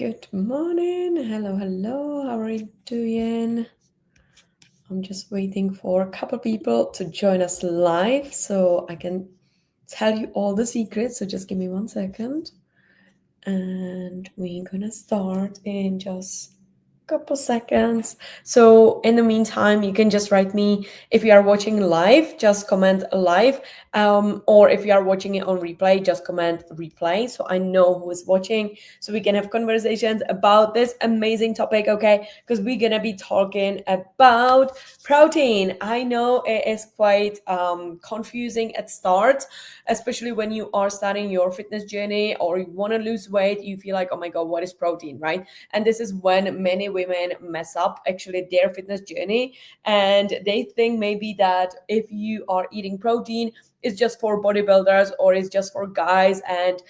Good morning. Hello. How are you doing? I'm just waiting for a couple people to join us live so I can tell you all the secrets. So just give me 1 second. And we're gonna start in just couple seconds. So in the meantime, you can just write me if you are watching live, just comment live. Or if you are watching it on replay, just comment replay so I know who is watching, so we can have conversations about this amazing topic, okay? Because we're gonna be talking about protein. I know it is quite confusing at start, especially when you are starting your fitness journey or you want to lose weight. You feel like, oh my god, what is protein, right? And this is when many women mess up actually their fitness journey, and they think maybe that if you are eating protein, it's just for bodybuilders or it's just for guys, and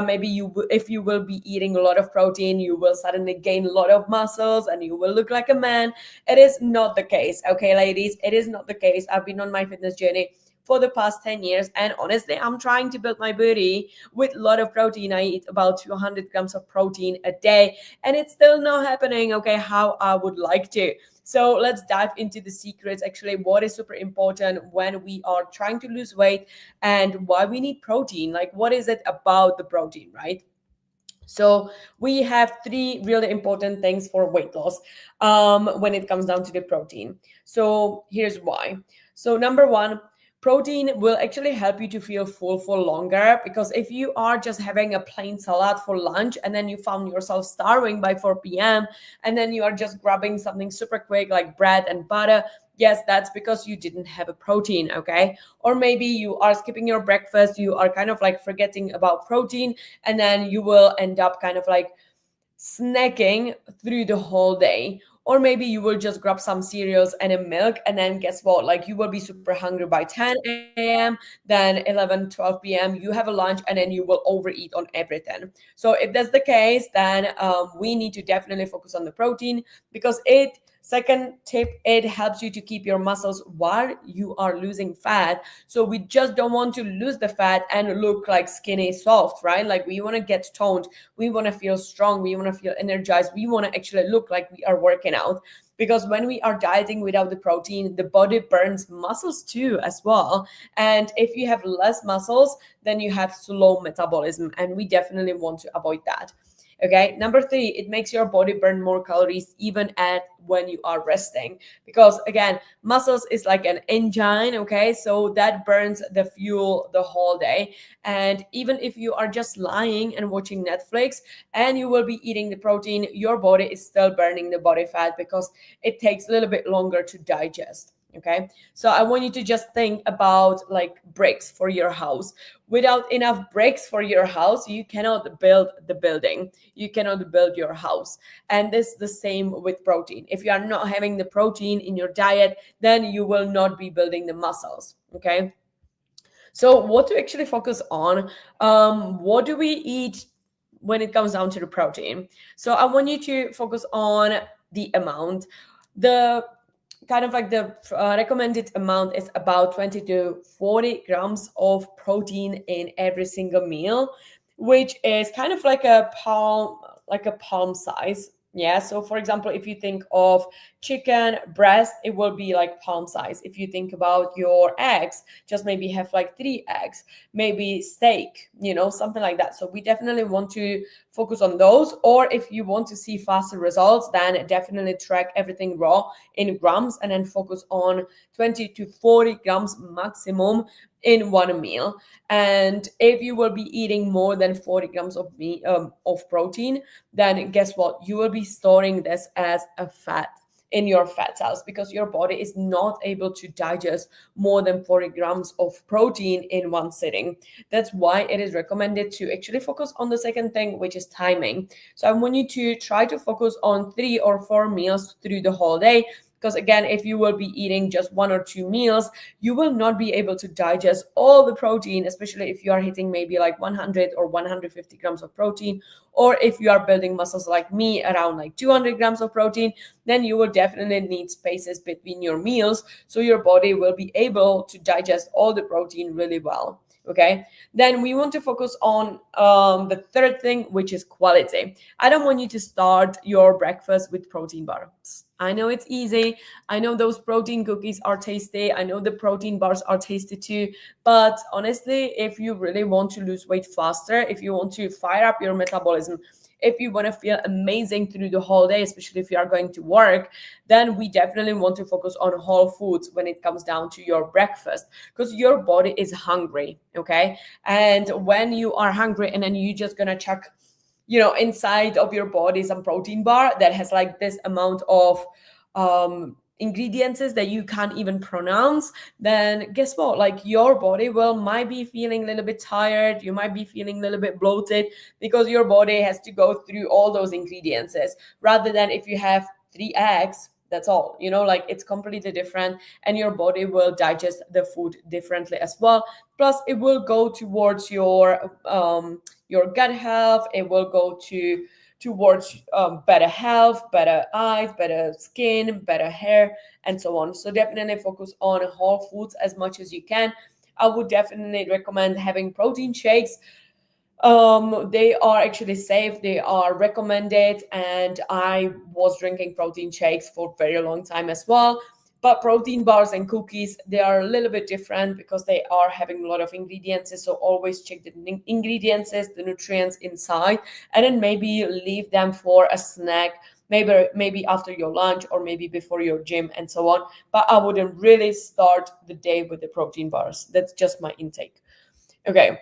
maybe if you will be eating a lot of protein, you will suddenly gain a lot of muscles and you will look like a man. It is not the case, okay, ladies. It is not the case. I've been on my fitness journey for the past 10 years, and honestly, I'm trying to build my body with a lot of protein. I eat about 200 grams of protein a day, and it's still not happening, okay, how I would like to. So let's dive into the secrets, actually, what is super important when we are trying to lose weight and why we need protein. Like, what is it about the protein, right? So we have three really important things for weight loss when it comes down to the protein. So here's why. So number one, protein will actually help you to feel full for longer, because if you are just having a plain salad for lunch and then you found yourself starving by 4 p.m. and then you are just grabbing something super quick like bread and butter, yes, that's because you didn't have a protein, okay? Or maybe you are skipping your breakfast, you are kind of like forgetting about protein, and then you will end up kind of like snacking through the whole day. Or maybe you will just grab some cereals and a milk, and then guess what, like you will be super hungry by 10 a.m., then 11, 12 p.m. you have a lunch, and then you will overeat on everything. So if that's the case, then we need to definitely focus on the protein, because it second tip, it helps you to keep your muscles while you are losing fat. So we just don't want to lose the fat and look like skinny soft, right? Like we want to get toned, we want to feel strong, we want to feel energized, we want to actually look like we are working out. Because when we are dieting without the protein, the body burns muscles too as well. And if you have less muscles, then you have slow metabolism, and we definitely want to avoid that. Okay, number three, it makes your body burn more calories even at when you are resting, because again, muscles is like an engine, okay? So that burns the fuel the whole day. And even if you are just lying and watching Netflix and you will be eating the protein, your body is still burning the body fat because it takes a little bit longer to digest. Okay, so I want you to just think about like bricks for your house. Without enough bricks for your house, you cannot build the building, you cannot build your house. And this is the same with protein. If you are not having the protein in your diet, then you will not be building the muscles. Okay, so what to actually focus on, what do we eat when it comes down to the protein? So I want you to focus on the amount. The kind of like the recommended amount is about 20 to 40 grams of protein in every single meal, which is kind of like a palm size. Yeah, so for example, if you think of chicken breast, it will be like palm size. If you think about your eggs, just maybe have like 3 eggs, maybe steak, something like that. So we definitely want to focus on those. Or if you want to see faster results, then definitely track everything raw in grams and then focus on 20 to 40 grams maximum in one meal. And if you will be eating more than 40 grams of meat, of protein, then guess what, you will be storing this as a fat in your fat cells, because your body is not able to digest more than 40 grams of protein in one sitting. That's why it is recommended to actually focus on the second thing, which is timing. So I want you to try to focus on 3 or 4 meals through the whole day, because again, if you will be eating just 1 or 2 meals, you will not be able to digest all the protein, especially if you are hitting maybe like 100 or 150 grams of protein. Or if you are building muscles like me, around like 200 grams of protein, then you will definitely need spaces between your meals so your body will be able to digest all the protein really well. Okay, then we want to focus on the third thing, which is quality. I don't want you to start your breakfast with protein bars. I know it's easy. I know those protein cookies are tasty. I know the protein bars are tasty too. But honestly, if you really want to lose weight faster, if you want to fire up your metabolism, if you want to feel amazing through the whole day, especially if you are going to work, then we definitely want to focus on whole foods when it comes down to your breakfast, because your body is hungry. Okay, and when you are hungry and then you just gonna check, inside of your body some protein bar that has like this amount of ingredients that you can't even pronounce, then guess what, like your body will might be feeling a little bit tired, you might be feeling a little bit bloated, because your body has to go through all those ingredients, rather than if you have 3 eggs, that's all, like it's completely different, and your body will digest the food differently as well. Plus it will go towards your gut health, it will go towards better health, better eyes, better skin, better hair, and so on. So definitely focus on whole foods as much as you can. I would definitely recommend having protein shakes. They are actually safe, they are recommended, and I was drinking protein shakes for a very long time as well. But protein bars and cookies, they are a little bit different because they are having a lot of ingredients, so always check the ingredients, the nutrients inside, and then maybe leave them for a snack, maybe after your lunch or maybe before your gym and so on. But I wouldn't really start the day with the protein bars. That's just my intake. Okay,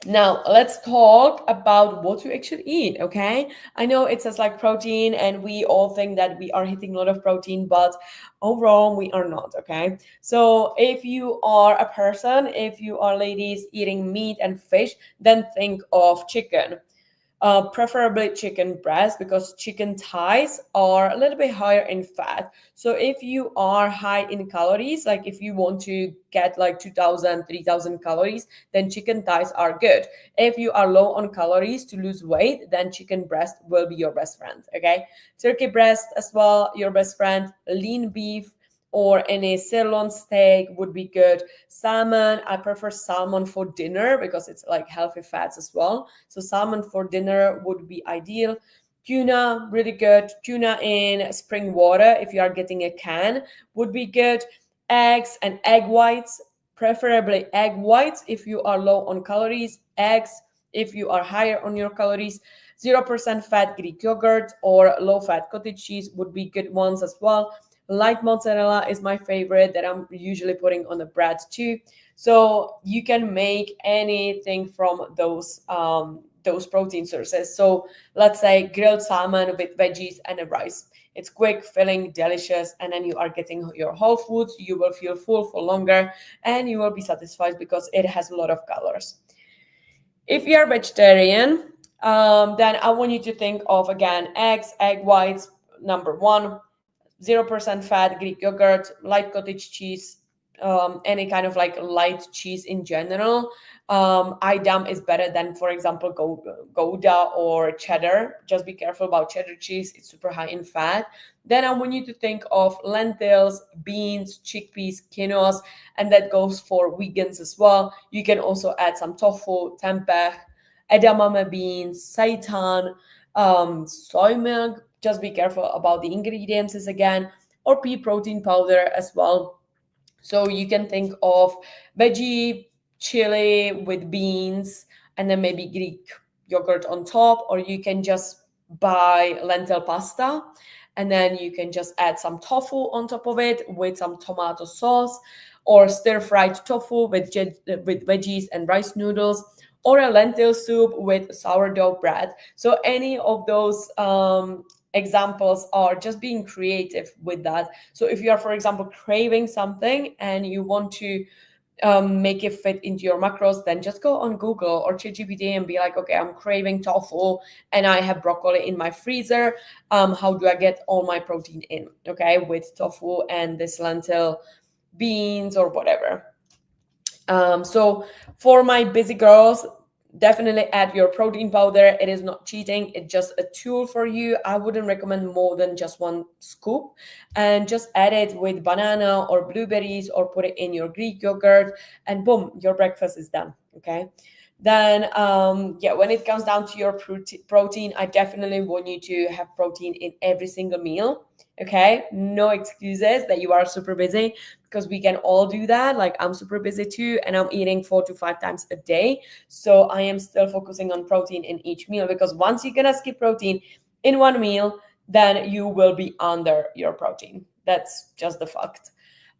now let's talk about what to actually eat. Okay, I know it says like protein and we all think that we are hitting a lot of protein, but overall we are not. Okay, so if you are a person, if you are ladies eating meat and fish, then think of chicken, preferably chicken breast, because chicken thighs are a little bit higher in fat. So if you are high in calories, like if you want to get like 2000, 3000 calories, then chicken thighs are good. If you are low on calories to lose weight, then chicken breast will be your best friend. Okay, turkey breast as well, your best friend. Lean beef or any sirloin steak would be good. Salmon, I prefer salmon for dinner because it's like healthy fats as well. So salmon for dinner would be ideal. Tuna, really good. Tuna in spring water, if you are getting a can, would be good. Eggs and egg whites, preferably egg whites if you are low on calories. Eggs if you are higher on your calories. 0% fat Greek yogurt or low fat cottage cheese would be good ones as well. Light mozzarella is my favorite that I'm usually putting on the bread too. So you can make anything from those protein sources. So let's say grilled salmon with veggies and a rice. It's quick, filling, delicious, and then you are getting your whole foods. You will feel full for longer and you will be satisfied because it has a lot of colors. If you're vegetarian, then I want you to think of again eggs, egg whites, number one, 0% fat Greek yogurt, light cottage cheese, any kind of like light cheese in general. Idam is better than, for example, Gouda or cheddar. Just be careful about cheddar cheese, it's super high in fat. Then I want you to think of lentils, beans, chickpeas, quinoa, and that goes for vegans as well. You can also add some tofu, tempeh, edamame beans, seitan, soy milk. Just be careful about the ingredients again, or pea protein powder as well. So you can think of veggie chili with beans and then maybe Greek yogurt on top, or you can just buy lentil pasta and then you can just add some tofu on top of it with some tomato sauce, or stir fried tofu with veggies and rice noodles, or a lentil soup with sourdough bread. So any of those examples are just being creative with that. So if you are, for example, craving something and you want to make it fit into your macros, then just go on Google or ChatGPT and be like, okay, I'm craving tofu and I have broccoli in my freezer. How do I get all my protein in? Okay, with tofu and this lentil beans or whatever. So for my busy girls, Definitely add your protein powder. It is not cheating, it's just a tool for you. I wouldn't recommend more than just one scoop, and just add it with banana or blueberries or put it in your Greek yogurt, and boom, your breakfast is done. Okay. Then yeah, when it comes down to your protein, I definitely want you to have protein in every single meal. Okay, no excuses that you are super busy, because we can all do that. Like, I'm super busy too, and I'm eating 4 to 5 times a day. So I am still focusing on protein in each meal, because once you're gonna skip protein in one meal, then you will be under your protein. That's just the fact.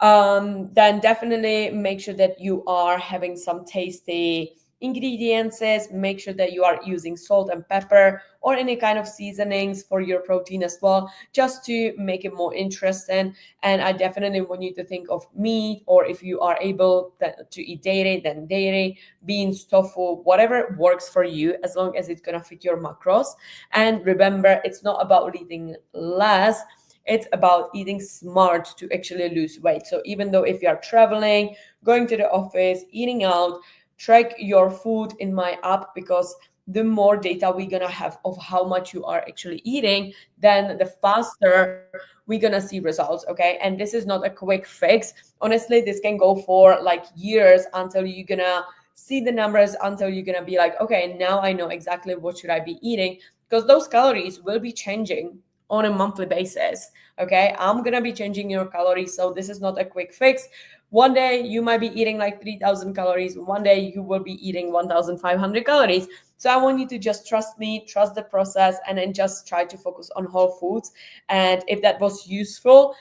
Then definitely make sure that you are having some tasty ingredients. Make sure that you are using salt and pepper or any kind of seasonings for your protein as well, just to make it more interesting. And I definitely want you to think of meat, or if you are able to eat dairy, then dairy, beans, tofu, whatever works for you, as long as it's going to fit your macros. And remember, it's not about eating less, it's about eating smart to actually lose weight. So even though if you are traveling, going to the office, eating out, track your food in my app, because the more data we're gonna have of how much you are actually eating, then the faster we're gonna see results. Okay. And this is not a quick fix. Honestly, this can go for like years until you're gonna see the numbers, until you're gonna be like, okay, now I know exactly what should I be eating, because those calories will be changing on a monthly basis. Okay. I'm gonna be changing your calories. So this is not a quick fix. One day you might be eating like 3,000 calories. One day you will be eating 1,500 calories. So I want you to just trust me, trust the process, and then just try to focus on whole foods. And if that was useful,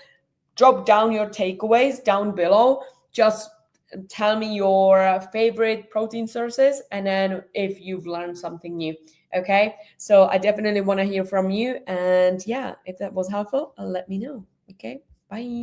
drop down your takeaways down below. Just tell me your favorite protein sources, and then if you've learned something new. Okay. So I definitely want to hear from you. And yeah, if that was helpful, let me know. Okay. Bye.